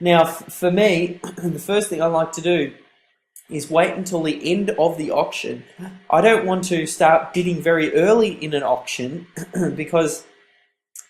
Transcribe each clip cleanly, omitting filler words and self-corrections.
Now, for me, the first thing I like to do is wait until the end of the auction. I don't want to start bidding very early in an auction because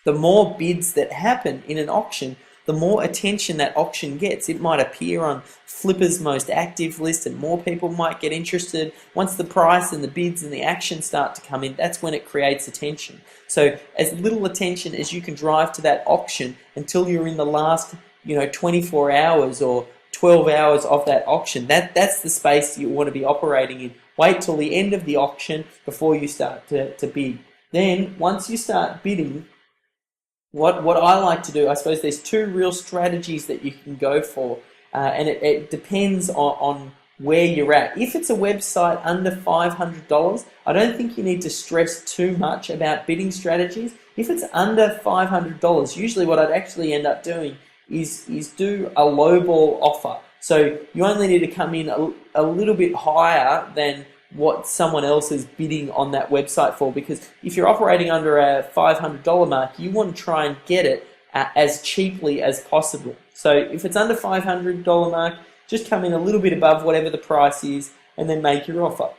the more bids that happen in an auction, the more attention that auction gets. It might appear on Flippa's most active list and more people might get interested. Once the price and the bids and the action start to come in, that's when it creates attention. So as little attention as you can drive to that auction until you're in the last 24 hours or 12 hours of that auction, that's the space you want to be operating in. Wait till the end of the auction before you start to bid. Then once you start bidding, what I like to do, I suppose there's two real strategies that you can go for, and it depends on where you're at. If it's a website under $500, I don't think you need to stress too much about bidding strategies. If it's under $500, usually what I'd actually end up doing is do a lowball offer. So you only need to come in a little bit higher than what someone else is bidding on that website for, because if you're operating under a $500 mark, you want to try and get it as cheaply as possible. So if it's under $500 mark, just come in a little bit above whatever the price is and then make your offer.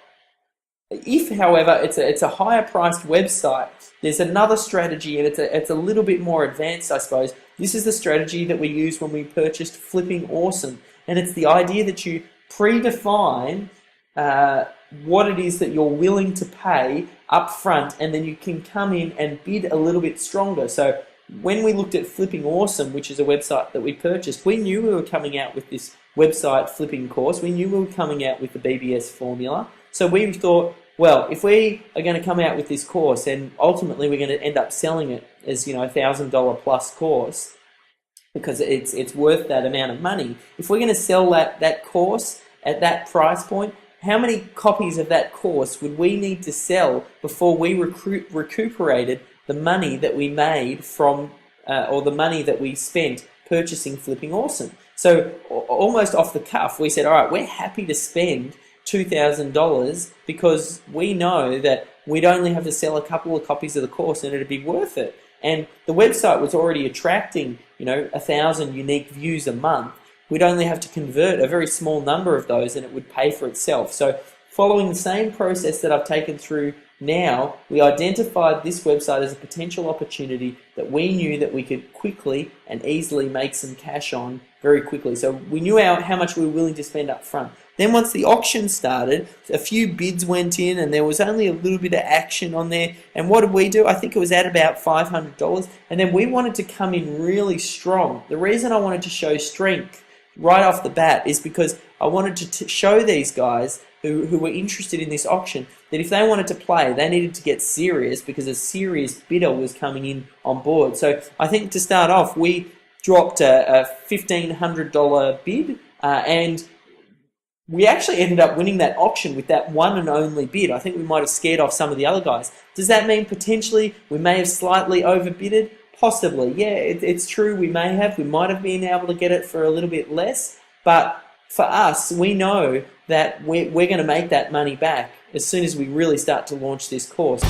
If, however, it's a higher priced website, there's another strategy, and it's a little bit more advanced, I suppose. This is the strategy that we used when we purchased Flipping Awesome, and it's the idea that you predefine what it is that you're willing to pay up front, and then you can come in and bid a little bit stronger. So when we looked at Flipping Awesome, which is a website that we purchased, we knew we were coming out with this website flipping course. We knew we were coming out with the BBS formula. So we thought, well, if we are going to come out with this course and ultimately we're going to end up selling it as, $1,000 plus course, because it's worth that amount of money. If we're going to sell that course at that price point, how many copies of that course would we need to sell before we recuperated the money that we made from, or the money that we spent purchasing Flipping Awesome? So almost off the cuff, we said, all right, we're happy to spend $2,000 because we know that we'd only have to sell a couple of copies of the course and it'd be worth it. And the website was already attracting, 1,000 unique views a month. We'd only have to convert a very small number of those and it would pay for itself. So following the same process that I've taken through now, we identified this website as a potential opportunity that we knew that we could quickly and easily make some cash on very quickly. So we knew how much we were willing to spend up front. Then once the auction started, a few bids went in and there was only a little bit of action on there. And what did we do? I think it was at about $500. And then we wanted to come in really strong. The reason I wanted to show strength right off the bat is because I wanted to show these guys who were interested in this auction that if they wanted to play, they needed to get serious because a serious bidder was coming in on board. So I think to start off, we dropped a $1,500 bid and we actually ended up winning that auction with that one and only bid. I think we might have scared off some of the other guys. Does that mean potentially we may have slightly overbidded? Possibly, yeah, it's true. We might have been able to get it for a little bit less, but for us, we know that we're going to make that money back as soon as we really start to launch this course.